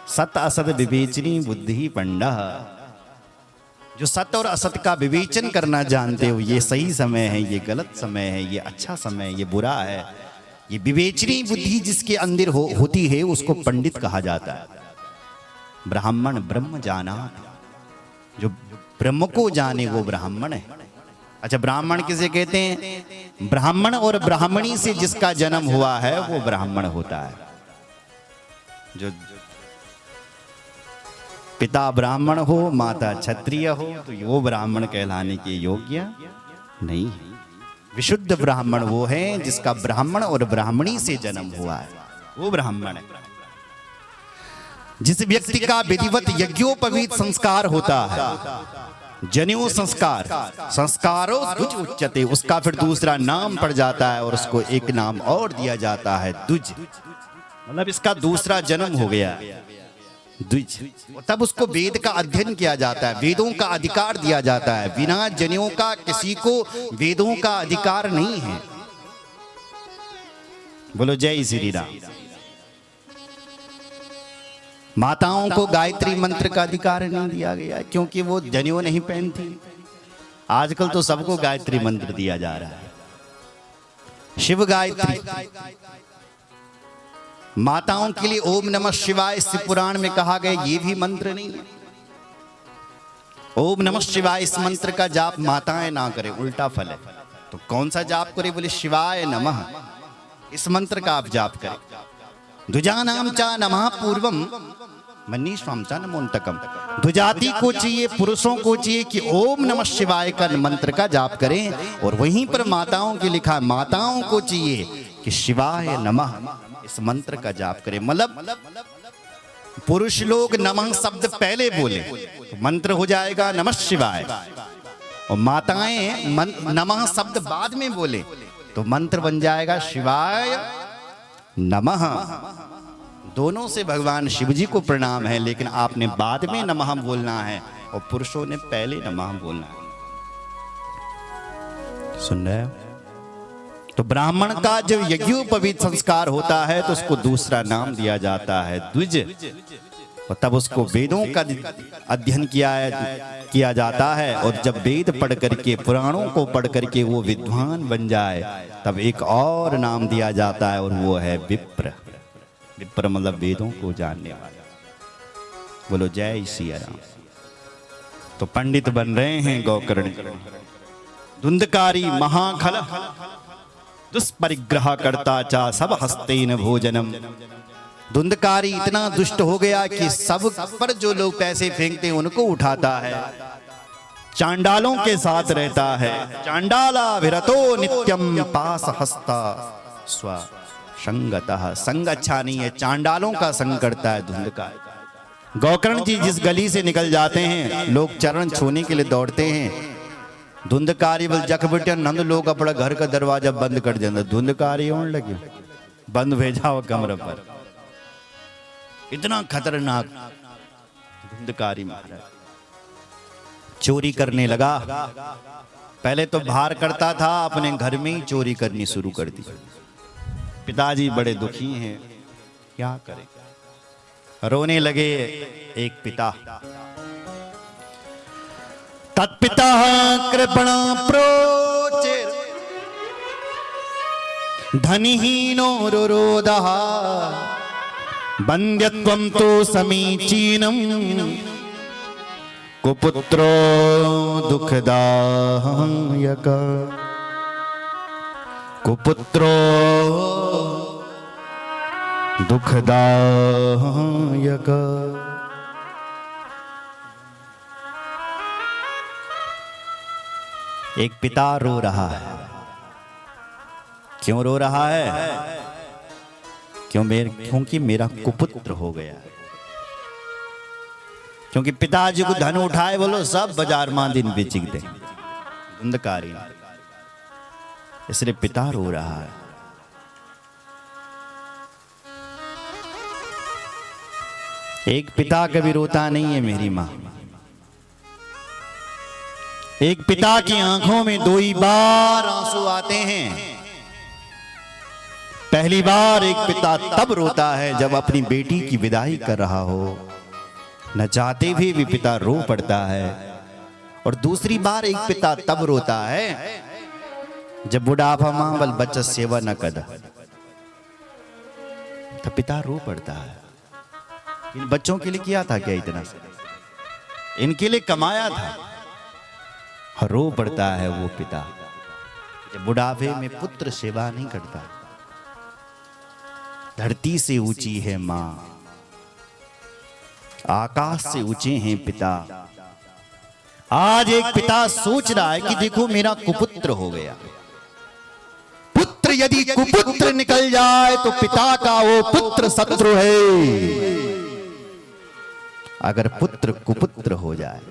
सत असत विवेचनी बुद्धि पंडा। जो सत्य और असत्य का विवेचन करना जानते हो, ये सही समय है, ये गलत समय है, ये अच्छा समय है, ये बुरा है, ये विवेचनी बुद्धि जिसके अंदर होती है उसको पंडित कहा जाता है। ब्राह्मण ब्रह्म जाना, जो ब्रह्म को जाने वो ब्राह्मण है। अच्छा, ब्राह्मण किसे कहते हैं? ब्राह्मण और ब्राह्मणी से जिसका जन्म हुआ है वो ब्राह्मण होता है। जो पिता ब्राह्मण हो, माता क्षत्रिय हो, तो वो ब्राह्मण कहलाने के योग्य नहीं है। विशुद्ध ब्राह्मण वो है जिसका ब्राह्मण और ब्राह्मणी से जन्म हुआ है, वो ब्राह्मण है। जिस व्यक्ति का विधिवत यज्ञोपवीत संस्कार होता है, जनेऊ संस्कार, संस्कारो द्विज उच्यते, उसका फिर दूसरा नाम पड़ जाता है और उसको एक नाम और दिया जाता है द्विज, मतलब इसका दूसरा जन्म हो गया द्विज। तब उसको वेद का अध्ययन किया जाता है, वेदों का अधिकार दिया जाता है। बिना जनेऊ का किसी को वेदों का अधिकार नहीं है। बोलो जय श्री राम। माताओं को गायत्री मंत्र का अधिकार नहीं दिया गया क्योंकि वो जनेऊ नहीं पहनती। आजकल तो सबको गायत्री मंत्र दिया जा रहा है। शिव गायत्री माताओं के लिए ओम नमः शिवाय इस पुराण में कहा गया, ये भी मंत्र नहीं है। ओम नमः शिवाय इस मंत्र का जाप माताएं ना करें, उल्टा फल है। तो कौन सा जाप करे? बोले शिवाय नमः, इस मंत्र का आप जाप करें। द्विजानाम चा नमः पूर्वम मनीष्वाम चा नमोन्तकम। द्विजाति को चाहिए, पुरुषों को चाहिए कि ओम नमः शिवाय का मंत्र का जाप करें, और वहीं पर माताओं की लिखा, माताओं को चाहिए कि शिवाय नमः इस मंत्र का जाप करें। मतलब पुरुष लोग नमः शब्द पहले बोले तो मंत्र हो जाएगा नमः शिवाय, और माताएं नमः शब्द बाद में बोले तो मंत्र बन जाएगा शिवाय नमः। दोनों से भगवान शिव जी को प्रणाम है, लेकिन आपने बाद में नमः बोलना है और पुरुषों ने पहले नमः बोलना है। सुन रहे हो? तो ब्राह्मण का जब यज्ञोपवीत संस्कार होता है तो उसको दूसरा नाम दिया जाता है द्विज, और तब उसको वेदों का अध्ययन किया जाता है। और जब वेद पढ़ करके, पुराणों को पढ़ करके वो विद्वान बन जाए, तब एक और नाम दिया जाता है और वो है विप्र। विप्र मतलब वेदों को जानने वाला। बोलो जय श्री राम। तो पंडित बन रहे हैं गौकर्ण। धुंधकारी महाखल दुष्परिग्रह करता चा सब हस्तेन भोजनम। धुंधकारी इतना दुष्ट हो गया कि सब पर जो लोग पैसे फेंकते हैं उनको उठाता है, चांडालों के साथ रहता है। चांडाला विरतो नित्यम पास हस्ता स्व संगतः। संग अच्छा नहीं है, चांडालों का संग करता है धुंधकार। गौकर्ण जी जिस गली से निकल जाते हैं, लोग चरण छूने के लिए दौड़ते हैं। धुंधकारी बोल जख बेटे नंद लोग अपना घर का दरवाजा बंद कर देना। धुंधकारी होने लगे, बंद भेजा हो कमरे पर। इतना खतरनाक धुंधकारी महाराज चोरी करने लगा। पहले तो बाहर करता था, अपने घर में ही चोरी करनी शुरू कर दी। पिताजी बड़े दुखी हैं, क्या करें, रोने लगे। एक पिता तत्पिता कृपणा प्रोचिर धनहीनो रुरोधः बंध्यत्वं तो समीचीनम कुपुत्रो दुःखदायक। कुपुत्रो दुःखदायक। एक पिता रो रहा है। क्यों रो रहा है? क्योंकि मेरा कुपुत्र हो गया है। क्योंकि पिताजी को धन उठाए बोलो सब बाजार में दिन बेच दे धुंधकारी, इसलिए पिता रो रहा है। एक पिता कभी रोता नहीं है मेरी मां। एक पिता की आंखों में 2 ही बार आंसू आते हैं। पहली बार एक पिता तब रोता है जब अपनी बेटी की विदाई कर रहा हो, न चाहते भी पिता रो पड़ता है। और दूसरी बार एक पिता तब रोता है जब बुढ़ापा मां बल बच्चा सेवा न कर, तो पिता रो पड़ता है। इन बच्चों के लिए किया था क्या इतना, इनके लिए कमाया था, रो पड़ता है वो पिता जब बुढ़ापे में पुत्र सेवा नहीं करता। धरती से ऊंची है मां, आकाश से ऊंचे हैं पिता। आज एक पिता सोच रहा है कि देखो मेरा कुपुत्र हो गया। पुत्र यदि कुपुत्र निकल जाए तो पिता का वो पुत्र शत्रु है। अगर पुत्र कुपुत्र हो जाए,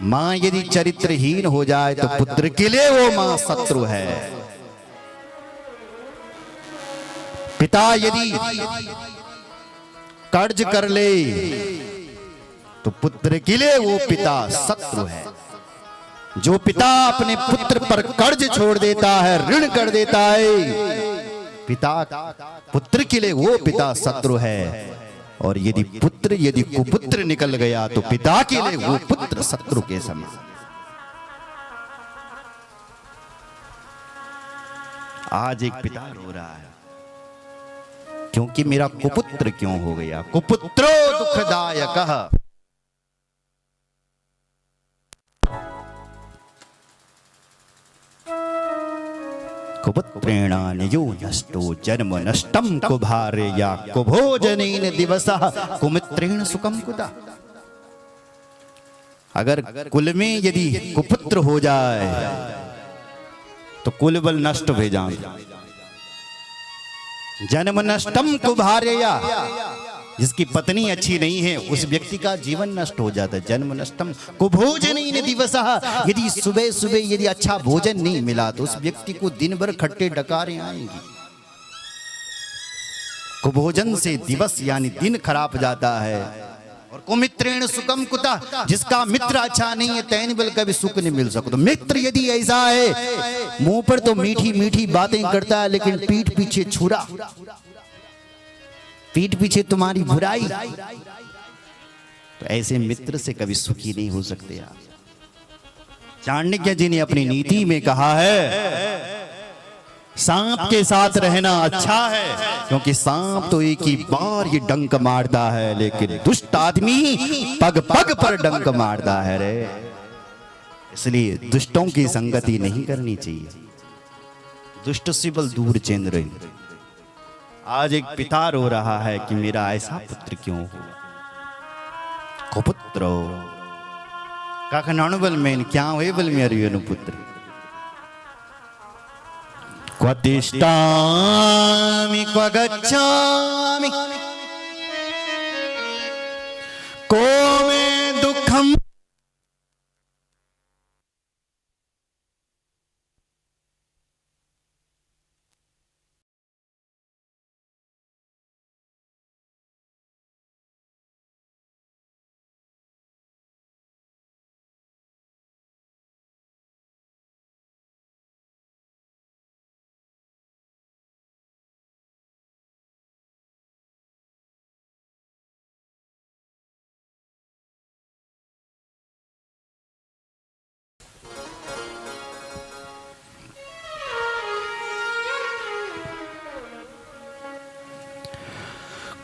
मां यदि चरित्रहीन हो जाए तो पुत्र के लिए वो मां शत्रु है। पिता यदि कर्ज कर ले तो पुत्र के लिए वो पिता शत्रु है। जो पिता अपने पुत्र पर कर्ज छोड़ देता है, ऋण कर देता है, पिता पुत्र के लिए वो पिता शत्रु है। और यदि पुत्र यदि कुपुत्र निकल गया तो पिता के लिए वो पुत्र शत्रु के समान। आज एक पिता रो रहा है क्योंकि मेरा कुपुत्र क्यों हो गया। कुपुत्रो दुखदायकः। कुपुत्रेण नियो नष्टो जन्म नष्टम कुभार्या कुभोजनेन दिवसः कुमित्रेण सुखम कुतः। अगर कुल में यदि कुपुत्र हो जाए तो कुल बल नष्ट हो जाए। जन्म नष्टम कुभार्या, जिसकी पत्नी अच्छी नहीं है उस व्यक्ति का जीवन नष्ट हो जाता है। जन्म नष्टम कुभोजनेन दिवसः। यदि सुबह सुबह यदि अच्छा भोजन नहीं मिला तो उस व्यक्ति को दिन भर खट्टे डकारें आएंगी। कुभोजन से दिवस यानी दिन खराब जाता है। और कुमित्रेण सुखम कुतः, जिसका मित्र अच्छा नहीं है तैन बल कभी सुख नहीं मिल सकता। मित्र यदि ऐसा है मुंह पर तो मीठी मीठी बातें करता है लेकिन पीठ पीछे छुरा, पीठ पीछे तुम्हारी बुराई, तो ऐसे मित्र से कभी सुखी नहीं हो सकते। आप चाणक्य जी ने अपनी नीति में कहा है सांप के साथ रहना अच्छा है, क्योंकि सांप तो एक ही बार ये डंक मारता है, लेकिन दुष्ट आदमी पग पग पर डंक मारता है रे। इसलिए दुष्टों की संगति नहीं करनी चाहिए। दुष्ट से बल दूर चेंद्र। आज एक पिता रो रहा है कि मेरा ऐसा पुत्र क्यों हो। कुपुत्रो काकनाणु बल में क्या हुए बल मेरे पुत्र। क्व तिष्ठामि क्व गच्छामि को मे दुःखम्।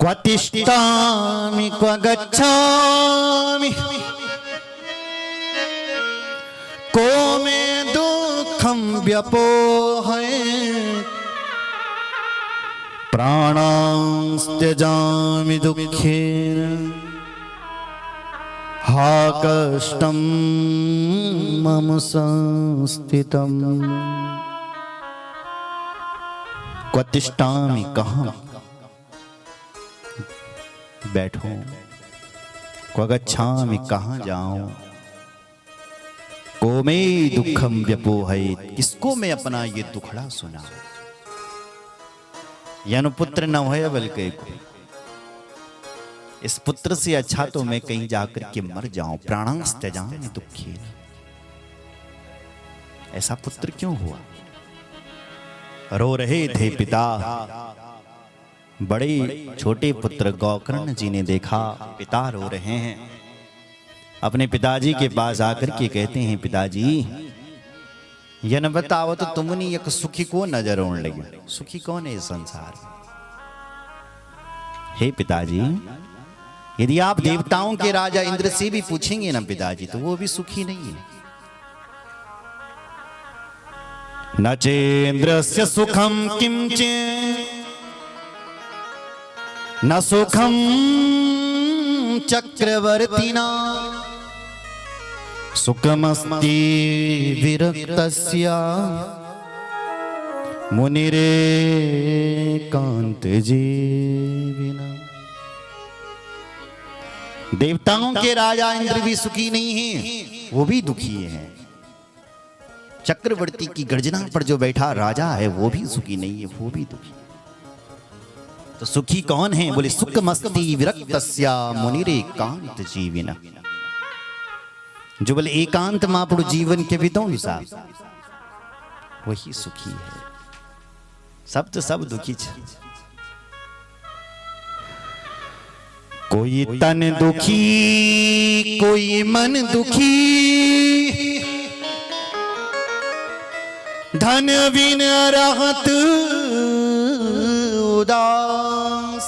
क्व तिष्ठामि क्व गच्छामि को मे दुःखं व्यपोहयेत्। प्राणांस् त्यजामि दुःखेन हा कष्टं मम संस्थितम्। क्व तिष्ठामि, कहाँ बैठो, क्व गच्छामि कहाँ जाऊं, को मे दुखम व्यपोहयेत्, किसको मैं अपना ये दुखड़ा सुना। यनु पुत्र न होय बल्कि इस पुत्र से अच्छा तो मैं कहीं जाकर के मर जाऊं। प्राणांस त्यजामि दुःखेन। ऐसा पुत्र क्यों हुआ। रो रहे थे पिता। बड़े छोटे पुत्र गोकर्ण जी ने देखा पिता रो रहे हैं। अपने पिताजी के पास आकर के कहते हैं, पिताजी यह न बताओ तो तुमने एक सुखी को नजर आने लगी। सुखी कौन है इस संसार में? हे पिताजी, यदि आप देवताओं के राजा इंद्र से भी पूछेंगे ना पिताजी, तो वो भी सुखी नहीं है। न चेन्द्रस्य सुखम किंचे न सुखम चक्रवर्तिना सुखमस्ति विरक्तस्य मुनिरे कांत जीविना। देवताओं के राजा इंद्र भी सुखी नहीं हैं, वो भी दुखी हैं। चक्रवर्ती की गर्जना पर जो बैठा राजा है वो भी सुखी नहीं है, वो भी दुखी। तो सुखी कौन है? बोले सुखमस्ति विरक्तस्य मुनिरे कांत जीविना। जो बोले एकांत महापुरु जीवन के विद्वान साहब, वही सुखी है। सब तो सब दुखी छे। कोई तन दुखी, कोई मन दुखी, धन बिन रहत उदास।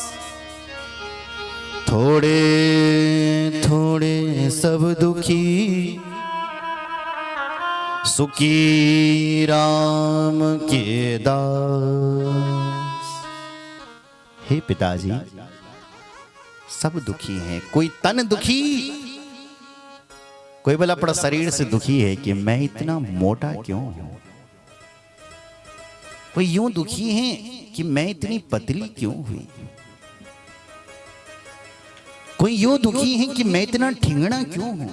थोड़े थोड़े सब दुखी, सुखी राम के दास। हे पिताजी, सब दुखी हैं। कोई तन दुखी, कोई बोला अपना शरीर से दुखी है कि मैं इतना मोटा क्यों हूं। कोई यूं दुखी है कि मैं इतनी पतली क्यों हुई। कोई यूं दुखी है कि मैं इतना ठिंगना क्यों हूं।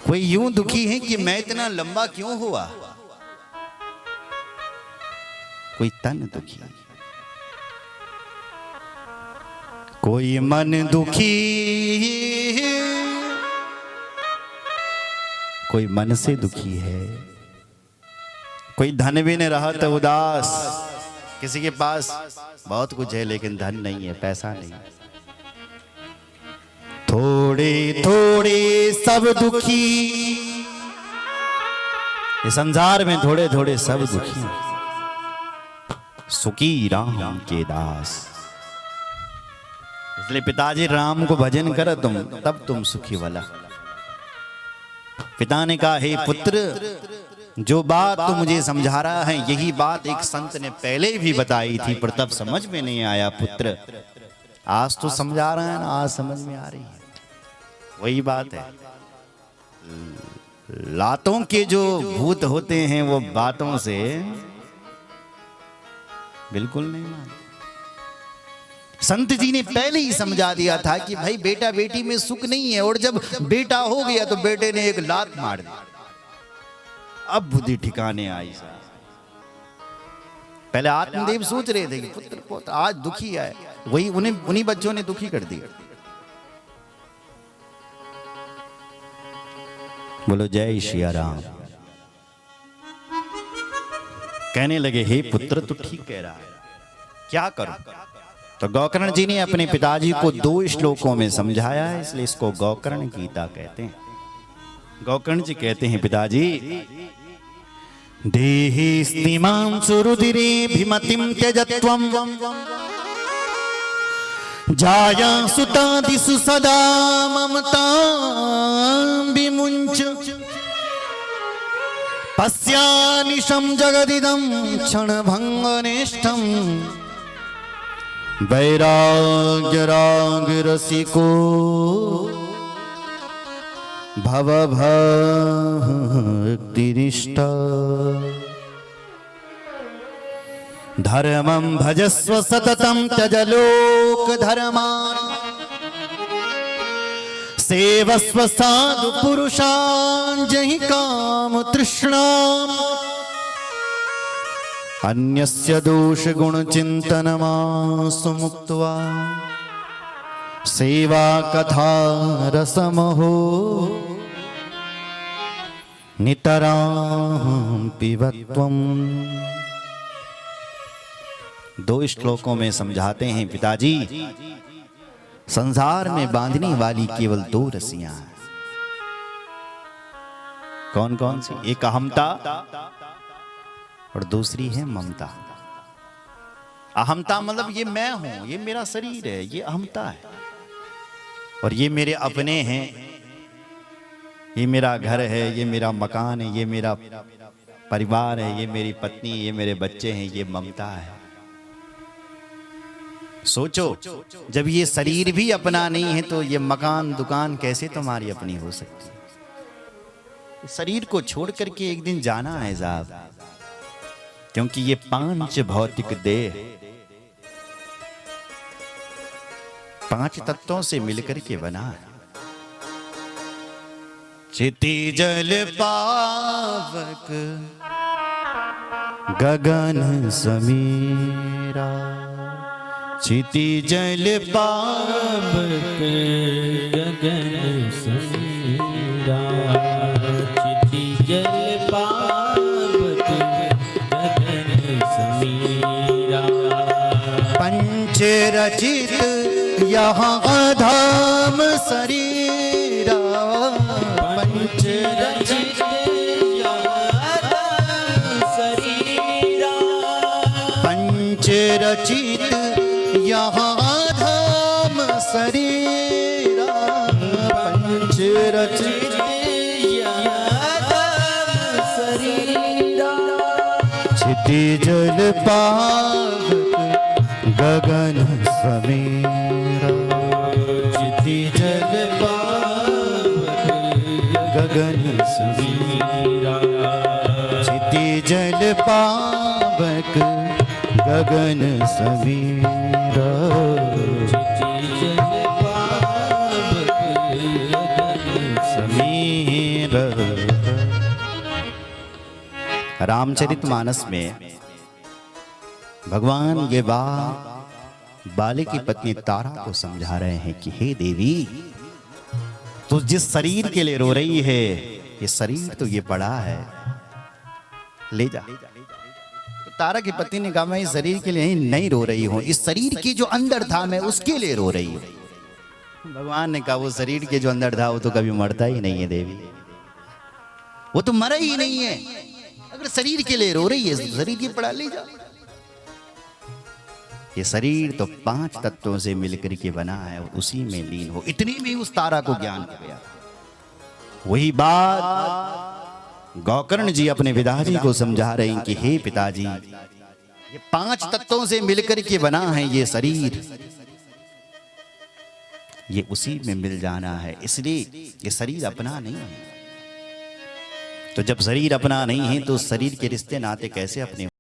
कोई यूं दुखी है कि मैं इतना लंबा क्यों हुआ। कोई तन दुखी, कोई मन दुखी, कोई मन से दुखी है। कोई धन भी नहीं रहा तो उदास। किसी के पास बहुत कुछ है लेकिन धन नहीं है, पैसा नहीं। थोड़े थोड़े सब दुखी, इस संसार में थोड़े थोड़े सब दुखी, सुखी राम के दास। इसलिए पिताजी राम को भजन करो तुम, तब तुम सुखी वाला। पिता ने कहा, हे पुत्र, जो बात तू मुझे समझा रहा है यही बात एक संत ने पहले भी बताई थी, पर तब समझ में नहीं आया पुत्र। आज तो समझा रहा है ना, आज समझ में आ रही है। वही बात है, लातों के जो भूत होते हैं वो बातों से बिल्कुल नहीं मानते। संत जी ने पहले ही समझा दिया था कि भाई बेटा बेटी में सुख नहीं है, और जब बेटा हो गया तो बेटे ने एक लात मार दी। अब बुद्धि ठिकाने आई। पहले आत्मदेव सोच रहे थे कि पुत्र को आज दुखी आए, वही उन्हीं बच्चों ने दुखी कर दिया। बोलो जय श्री राम। कहने लगे, हे पुत्र तू ठीक कह रहा है, क्या करूं? तो गोकर्ण जी ने अपने पिताजी को 2 श्लोकों में समझाया है, इसलिए इसको गोकर्ण गीता कहते हैं। गोकर्ण जी कहते हैं, पिताजी देहि स्तिमां सुरुधिरे भिमतिं त्यजत्वं जाया सुतादिषु सदा ममतां विमुञ्च पश्यानिशं जगदिदं क्षणभङ्गनिष्ठं वैराग्यरागरसिको भवभक्तिनिष्ठ धर्मं भजस्व सततं त्यज लोकधर्मान् सेवस्व साधु पुरुषान् जहि काम तृष्णाम् अन्यस्य दोष गुण चिंतनमासु मुक्त्वा सेवा कथा रसमहो नितरां पिबत्वम्। दो श्लोकों में समझाते हैं पिताजी, संसार में बांधने वाली केवल दो रस्सियां हैं। कौन कौन सी? एक अहमता और दूसरी है ममता। अहमता मतलब ये मैं हूं, ये मेरा शरीर है, ये अहमता है। और ये मेरे अपने हैं, ये मेरा घर है, ये मेरा मकान है, ये मेरा परिवार है, ये मेरी पत्नी, ये मेरे बच्चे हैं, ये ममता है। सोचो, जब ये शरीर भी अपना नहीं है तो ये मकान दुकान कैसे तुम्हारी अपनी हो सकती है? शरीर को छोड़ करके एक दिन जाना है साहब, क्योंकि ये पांच भौतिक देह पांच तत्वों से मिलकर के बना है। चिति जल पावक गगन समीरा। चिति जल पावक गगन समीरा। चिति जल पावक गगन समीरा। पंच रचित यहाँ धाम शरीरा। पंच रचित यहाँ धाम शरीरा। पंच रचित यहाँ धाम शरीरा। पंच रचित यहाँ धाम शरीरा। क्षिति जल पावक गगन समीरा। क्षिति जल पावक गगन समीरा। क्षिति जल पावक गगन समीरा। जल पावक गगन समीरा। रामचरितमानस में भगवान ये बात बाले की पत्नी तारा को समझा रहे हैं कि हे देवी, तू जिस शरीर के लिए रो रही है, ये शरीर तो ये पड़ा है, ले जा। तो तारा की पत्नी ने कहा, मैं इस शरीर के लिए नहीं रो रही हूं, इस शरीर की जो अंदर था मैं उसके लिए रो रही हूं। भगवान ने कहा, वो शरीर के जो अंदर था वो तो कभी मरता ही नहीं है देवी, वो तो मरा ही नहीं है। अगर शरीर के लिए रो रही है तो शरीर ये पड़ा, ले जा। ये शरीर तो पांच तत्वों से मिलकर के बना है और उसी में लीन हो। इतनी में उस तारा को ज्ञान हो गया। वही बात गौकर्ण जी अपने पिताजी को समझा रहे हैं कि हे पिताजी, ये पांच तत्वों से मिलकर के बना है ये शरीर, ये उसी में मिल जाना है, इसलिए ये शरीर अपना नहीं है। तो जब शरीर अपना नहीं है तो शरीर के रिश्ते नाते कैसे अपने